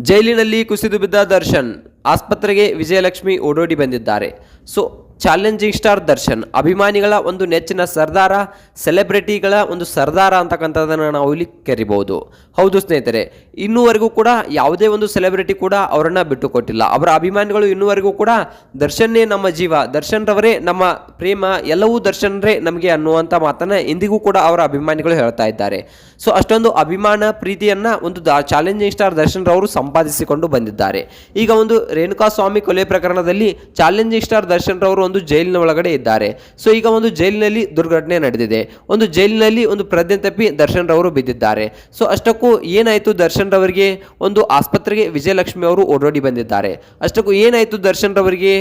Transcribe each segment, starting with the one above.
ಜೈಲಿನಲ್ಲಿ ಕುಸಿದು ಬಿದ್ದ ದರ್ಶನ್ ಆಸ್ಪತ್ರೆಗೆ ವಿಜಯಲಕ್ಷ್ಮಿ ಓಡೋಡಿ ಬಂದಿದ್ದಾರೆ. ಸೊ ಚಾಲೆಂಜಿಂಗ್ ಸ್ಟಾರ್ ದರ್ಶನ್ ಅಭಿಮಾನಿಗಳ ಒಂದು ನೆಚ್ಚಿನ ಸರ್ದಾರ, ಸೆಲೆಬ್ರಿಟಿಗಳ ಒಂದು ಸರ್ದಾರ ಅಂತಕ್ಕಂಥದ್ದನ್ನು ನಾವು ಇಲ್ಲಿ ಕರಿಬಹುದು. ಹೌದು ಸ್ನೇಹಿತರೆ, ಇನ್ನೂವರೆಗೂ ಕೂಡ ಯಾವುದೇ ಒಂದು ಸೆಲೆಬ್ರಿಟಿ ಕೂಡ ಅವರನ್ನು ಬಿಟ್ಟು ಕೊಟ್ಟಿಲ್ಲ. ಅವರ ಅಭಿಮಾನಿಗಳು ಇನ್ನೂವರೆಗೂ ಕೂಡ ದರ್ಶನ್ನೇ ನಮ್ಮ ಜೀವ, ದರ್ಶನ್ ರವರೇ ನಮ್ಮ ಪ್ರೇಮ, ಎಲ್ಲವೂ ದರ್ಶನ್ರೇ ನಮಗೆ ಅನ್ನುವಂಥ ಮಾತನ್ನು ಇಂದಿಗೂ ಕೂಡ ಅವರ ಅಭಿಮಾನಿಗಳು ಹೇಳ್ತಾ ಇದ್ದಾರೆ. ಸೊ ಅಷ್ಟೊಂದು ಅಭಿಮಾನ ಪ್ರೀತಿಯನ್ನು ಒಂದು ಚಾಲೆಂಜಿಂಗ್ ಸ್ಟಾರ್ ದರ್ಶನ್ ರವರು ಸಂಪಾದಿಸಿಕೊಂಡು ಬಂದಿದ್ದಾರೆ. ಈಗ ಒಂದು ರೇಣುಕಾ ಸ್ವಾಮಿ ಕೊಲೆ ಪ್ರಕರಣದಲ್ಲಿ ಚಾಲೆಂಜಿಂಗ್ ಸ್ಟಾರ್ ದರ್ಶನ್ ರವರು ಒಂದು ಜೈಲಿನ ಒಳಗಡೆ ಇದ್ದಾರೆ. ಸೊ ಈಗ ಒಂದು ಜೈಲಿನಲ್ಲಿ ದುರ್ಘಟನೆ ನಡೆದಿದೆ. ಒಂದು ಜೈಲಿನಲ್ಲಿ ಒಂದು ಪ್ರಜ್ಞೆ ತಪ್ಪಿ ದರ್ಶನ್ ರವರು ಬಿದ್ದಿದ್ದಾರೆ. ಸೊ ಅಷ್ಟಕ್ಕೂ ಏನಾಯಿತು ದರ್ಶನ್ ರವರಿಗೆ, ಒಂದು ಆಸ್ಪತ್ರೆಗೆ ವಿಜಯಲಕ್ಷ್ಮಿ ಅವರು ಓಡೋಡಿ ಬಂದಿದ್ದಾರೆ. ಅಷ್ಟಕ್ಕೂ ಏನಾಯಿತು ದರ್ಶನ್ ರವರಿಗೆ,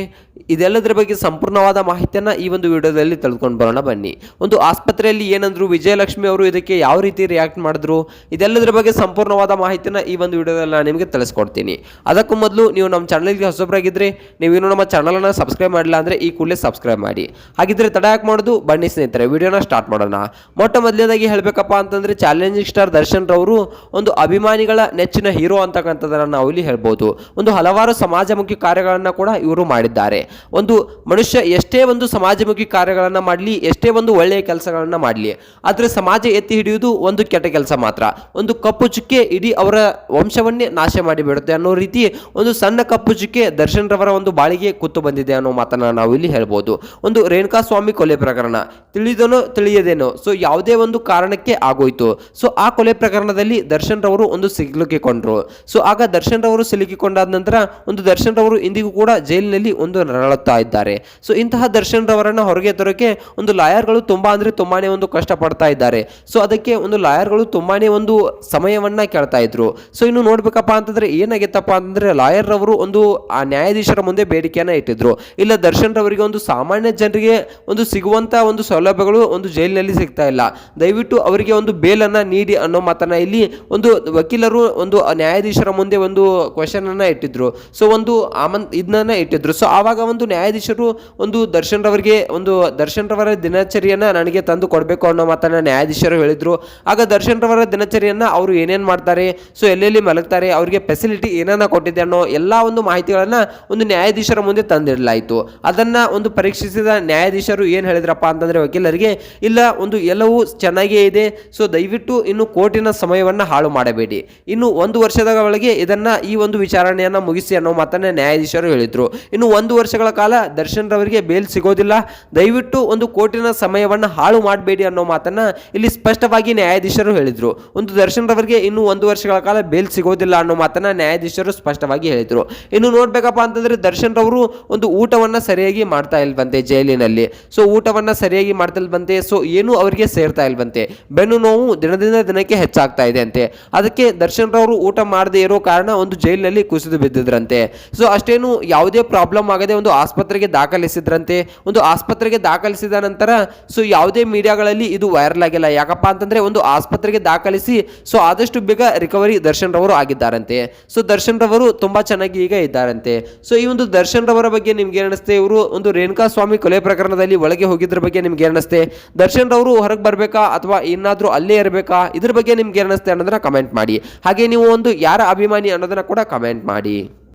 ಇದೆಲ್ಲದರ ಬಗ್ಗೆ ಸಂಪೂರ್ಣವಾದ ಮಾಹಿತಿಯನ್ನು ಈ ಒಂದು ವಿಡಿಯೋದಲ್ಲಿ ತಿಳ್ಕೊಂಡು ಬರೋಣ ಬನ್ನಿ. ಒಂದು ಆಸ್ಪತ್ರೆಯಲ್ಲಿ ಏನಂದ್ರು, ವಿಜಯಲಕ್ಷ್ಮಿ ಅವರು ಇದಕ್ಕೆ ಯಾವ ರೀತಿ ರಿಯಾಕ್ಟ್ ಮಾಡಿದ್ರು, ಇದೆಲ್ಲದರ ಬಗ್ಗೆ ಸಂಪೂರ್ಣವಾದ ಮಾಹಿತಿನ ಈ ಒಂದು ವಿಡಿಯೋದಲ್ಲಿ ನಾನು ನಿಮಗೆ ತಿಳಿಸ್ಕೊಡ್ತೀನಿ. ಅದಕ್ಕೂ ಮೊದಲು ನೀವು ನಮ್ಮ ಚಾನಲ್ಗೆ ಹೊಸಬರಾಗಿದ್ದರೆ, ನೀವೇನು ನಮ್ಮ ಚಾನಲನ್ನು ಸಬ್ಸ್ಕ್ರೈಬ್ ಮಾಡಿಲ್ಲ ಅಂದರೆ ಈ ಕೂಡಲೇ ಸಬ್ಸ್ಕ್ರೈಬ್ ಮಾಡಿ. ಹಾಗಿದ್ರೆ ತಡ ಯಾಕೆ ಮಾಡೋದು, ಬನ್ನಿ ಸ್ನೇಹಿತರೆ ವಿಡಿಯೋನ ಸ್ಟಾರ್ಟ್ ಮಾಡೋಣ. ಮೊಟ್ಟ ಮೊದಲನೇದಾಗಿ ಹೇಳಬೇಕಪ್ಪ ಅಂತಂದರೆ, ಚಾಲೆಂಜಿಂಗ್ ಸ್ಟಾರ್ ದರ್ಶನ್ ರವರು ಒಂದು ಅಭಿಮಾನಿಗಳ ನೆಚ್ಚಿನ ಹೀರೋ ಅಂತಕ್ಕಂಥದ್ದನ್ನು ನಾವು ಇಲ್ಲಿ ಹೇಳ್ಬೋದು. ಒಂದು ಹಲವಾರು ಸಮಾಜಮುಖಿ ಕಾರ್ಯಗಳನ್ನು ಕೂಡ ಇವರು ಮಾಡಿದ್ದಾರೆ. ಒಂದು ಮನುಷ್ಯ ಎಷ್ಟೇ ಒಂದು ಸಮಾಜಮುಖಿ ಕಾರ್ಯಗಳನ್ನು ಮಾಡಲಿ, ಎಷ್ಟೇ ಒಂದು ಒಳ್ಳೆಯ ಕೆಲಸಗಳನ್ನು ಮಾಡಲಿ, ಆದರೆ ಸಮಾಜ ಎತ್ತಿ ಹಿಡಿಯುವುದು ಒಂದು ಕೆಟ್ಟ ಕೆಲಸ ಮಾತ್ರ. ಒಂದು ಕಪ್ಪು ಚುಕ್ಕೆ ಇಡೀ ಅವರ ವಂಶವನ್ನೇ ನಾಶ ಮಾಡಿಬಿಡುತ್ತೆ ಅನ್ನೋ ರೀತಿ ಒಂದು ಸಣ್ಣ ಕಪ್ಪು ಚುಕ್ಕೆ ದರ್ಶನ್ ರವರ ಒಂದು ಬಾಳಿಗೆ ಕೂತು ಬಂದಿದೆ ಅನ್ನೋ ಮಾತನ್ನ ನಾವು ಇಲ್ಲಿ ಹೇಳ್ಬೋದು. ಒಂದು ರೇಣುಕಾ ಸ್ವಾಮಿ ಕೊಲೆ ಪ್ರಕರಣ ತಿಳಿದನೋ ತಿಳಿಯದೇನೋ, ಸೊ ಯಾವುದೇ ಒಂದು ಕಾರಣಕ್ಕೆ ಆಗೋಯ್ತು. ಸೊ ಆ ಕೊಲೆ ಪ್ರಕರಣದಲ್ಲಿ ದರ್ಶನ್ ರವರು ಒಂದು ಸಿಲುಕಿಕೊಂಡ್ರು. ಸೊ ಆಗ ದರ್ಶನ್ ರವರು ಸಿಲುಕಿಕೊಂಡಾದ ನಂತರ ಒಂದು ದರ್ಶನ್ ರವರು ಇಂದಿಗೂ ಕೂಡ ಜೈಲಿನಲ್ಲಿ ಒಂದು ನರಳುತ್ತಾ ಇದ್ದಾರೆ. ಸೊ ಇಂತಹ ದರ್ಶನ್ ರವರನ್ನ ಹೊರಗೆ ತರೋಕೆ ಒಂದು ಲಾಯರ್ಗಳು ತುಂಬಾನೇ ಒಂದು ಕಷ್ಟ ಪಡ್ತಾ ಇದ್ದಾರೆ. ಸೊ ಅದಕ್ಕೆ ಒಂದು ಲಾಯರ್ಗಳು ತುಂಬಾನೇ ಒಂದು ಸಮಯವನ್ನ ಕೇಳ್ತಾ ಇದ್ರು. ಸೊ ಇನ್ನು ನೋಡ್ಬೇಕಪ್ಪ ಅಂತಂದ್ರೆ ಏನಾಗಿತ್ತಪ್ಪ ಅಂತಂದ್ರೆ, ಲಾಯರ್ ರವರು ಒಂದು ಆ ನ್ಯಾಯಾಧೀಶರ ಮುಂದೆ ಬೇಡಿಕೆಯನ್ನ ಇಟ್ಟಿದ್ರು. ಇಲ್ಲ ದರ್ಶನ್ ರವರಿಗೆ ಒಂದು ಸಾಮಾನ್ಯ ಜನರಿಗೆ ಒಂದು ಸಿಗುವಂತ ಒಂದು ಸೌಲಭ್ಯಗಳು ಒಂದು ಜೈಲಿನಲ್ಲಿ ಸಿಗ್ತಾ ಇಲ್ಲ, ದಯವಿಟ್ಟು ಅವರಿಗೆ ಒಂದು ಬೇಲನ್ನ ನೀಡಿ ಅನ್ನೋ ಮಾತನ್ನ ಇಲ್ಲಿ ಒಂದು ವಕೀಲರು ಒಂದು ನ್ಯಾಯಾಧೀಶರ ಮುಂದೆ ಒಂದು ಕ್ವೆಶನ್ ಅನ್ನ ಇಟ್ಟಿದ್ರು. ಸೊ ಒಂದು ಇದನ್ನ ಇಟ್ಟಿದ್ರು. ಸೊ ಆವಾಗ ಒಂದು ನ್ಯಾಯಾಧೀಶರು ಒಂದು ದರ್ಶನ್ ರವರಿಗೆ ಒಂದು ದರ್ಶನ್ ರವರ ದಿನಚರಿಯನ್ನ ನನಗೆ ತಂದು ಕೊಡಬೇಕು ಅನ್ನೋ ಮಾತನ್ನ ನ್ಯಾಯಾಧೀಶರು ಹೇಳಿದ್ರು. ಆಗ ದರ್ಶನ್ ರವರ ದಿನಚರಿಯನ್ನ ಅವರು ಏನೇನ್ ಮಾಡ್ತಾರೆ, ಸೊ ಎಲ್ಲೆಲ್ಲಿ ಮಲಗ್ತಾರೆ, ಅವರಿಗೆ ಫೆಸಿಲಿಟಿ ಏನನ್ನ ಕೊಟ್ಟಿದೆ ಅನ್ನೋ ಎಲ್ಲಾ ಒಂದು ಮಾಹಿತಿಗಳನ್ನ ಒಂದು ನ್ಯಾಯಾಧೀಶರ ಮುಂದೆ ತಂದಿಡಲಾಯಿತು. ಅದನ್ನ ಒಂದು ಪರೀಕ್ಷಿಸಿದ ನ್ಯಾಯಾಧೀಶರು ಏನ್ ಹೇಳಿದ್ರಪ್ಪ ಅಂತಂದ್ರೆ ವಕೀಲರಿಗೆ, ಇಲ್ಲ ಒಂದು ಎಲ್ಲವೂ ಚೆನ್ನಾಗೇ ಇದೆ, ಸೊ ದಯವಿಟ್ಟು ಇನ್ನು ಕೋರ್ಟಿನ ಸಮಯವನ್ನ ಹಾಳು ಮಾಡಬೇಡಿ, ಇನ್ನು 1 ವರ್ಷದ ಒಳಗೆ ಇದನ್ನ ಈ ಒಂದು ವಿಚಾರಣೆಯನ್ನ ಮುಗಿಸಿ ಅನ್ನೋ ಮಾತನ್ನ ನ್ಯಾಯಾಧೀಶರು ಹೇಳಿದ್ರು. ಇನ್ನು 1 ವರ್ಷಗಳ ಕಾಲ ದರ್ಶನ್ ರವರಿಗೆ ಬೇಲ್ ಸಿಗೋದಿಲ್ಲ, ದಯವಿಟ್ಟು ಒಂದು ಕೋರ್ಟಿನ ಸಮಯವನ್ನ ಹಾಳು ಮಾಡಬೇಡಿ ಅನ್ನೋ ಮಾತನ್ನ ಇಲ್ಲಿ ಸ್ಪಷ್ಟವಾಗಿ ನ್ಯಾಯಾಧೀಶರು ಹೇಳಿದ್ರು. ಒಂದು ದರ್ಶನ್ ರವರಿಗೆ ಇನ್ನು 1 ವರ್ಷಗಳ ಕಾಲ ಬೇಲ್ ಸಿಗೋದಿಲ್ಲ ಅನ್ನೋ ಮಾತನ್ನ ನ್ಯಾಯಾಧೀಶರು ಸ್ಪಷ್ಟವಾಗಿ ಹೇಳಿದ್ರು. ಇನ್ನು ನೋಡ್ಬೇಕಪ್ಪ ಅಂತಂದ್ರೆ ದರ್ಶನ್ ರವರು ಒಂದು ಊಟವನ್ನ ಸರಿಯಾಗಿ ಮಾಡ್ತಾ ಇಲ್ವಂತೆ ಜೈಲಿನಲ್ಲಿ. ಸೊ ಊಟವನ್ನ ಸರಿಯಾಗಿ ಮಾಡ್ತಾ ಇಲ್ವಂತೆ. ಸೊ ಏನು ಅವರಿಗೆ ಸೇರ್ತಾ ಇಲ್ವಂತೆ, ಬೆನ್ನು ನೋವು ದಿನದಿಂದ ದಿನಕ್ಕೆ ಹೆಚ್ಚಾಗ್ತಾ ಇದೆ ಅಂತೆ. ಅದಕ್ಕೆ ದರ್ಶನ್ ರವರು ಊಟ ಮಾಡದೇ ಇರೋ ಕಾರಣ ಒಂದು ಜೈಲಿನಲ್ಲಿ ಕುಸಿದು ಬಿದ್ದಿದ್ರಂತೆ. ಸೊ ಅಷ್ಟೇನು ಯಾವುದೇ ಪ್ರಾಬ್ಲಮ್ ಆಗದೆ ಒಂದು ಆಸ್ಪತ್ರೆಗೆ ದಾಖಲಿಸಿದ್ರಂತೆ. ಒಂದು ಆಸ್ಪತ್ರೆಗೆ ದಾಖಲಿಸಿದ ನಂತರ ಸೊ ಯಾವುದೇ ಮೀಡಿಯಾಗಳಲ್ಲಿ ಇದು ವೈರಲ್ ಆಗಿಲ್ಲ. ಯಾಕಪ್ಪ ಅಂತಂದ್ರೆ ಒಂದು ಆಸ್ಪತ್ರೆಗೆ ದಾಖಲಿಸಿ ಸೊ ಆದಷ್ಟು ಬೇಗ ರಿಕವರಿ ದರ್ಶನ್ ರವರು ಆಗಿದ್ದಾರಂತೆ. ಸೊ ದರ್ಶನ್ ರವರು ತುಂಬಾ ಚೆನ್ನಾಗಿ ಈಗ ಇದ್ದಾರಂತೆ. ಸೊ ಈ ಒಂದು ದರ್ಶನ್ ರವರ ಬಗ್ಗೆ ನಿಮ್ಗೆ ಏನಿಸುತ್ತೆ, ಇವರು ಒಂದು ರೇಣುಕಾ ಸ್ವಾಮಿ ಕೊಲೆ ಪ್ರಕರಣದಲ್ಲಿ ಒಳಗೆ ಹೋಗಿದ್ರ ಬಗ್ಗೆ ನಿಮ್ಗೆ ಏನಿಸುತ್ತೆ, ದರ್ಶನ್ ರವರು ಹೊರಗೆ ಬರ್ಬೇಕಾ ಅಥವಾ ಏನಾದ್ರೂ ಅಲ್ಲೇ ಇರಬೇಕಾ, ಇದ್ರ ಬಗ್ಗೆ ನಿಮ್ಗೆ ಏನಿಸುತ್ತೆ ಅನ್ನೋದನ್ನ ಕಮೆಂಟ್ ಮಾಡಿ. ಹಾಗೆ ನೀವು ಒಂದು ಯಾರ ಅಭಿಮಾನಿ ಅನ್ನೋದನ್ನ ಕೂಡ ಕಮೆಂಟ್ ಮಾಡಿ.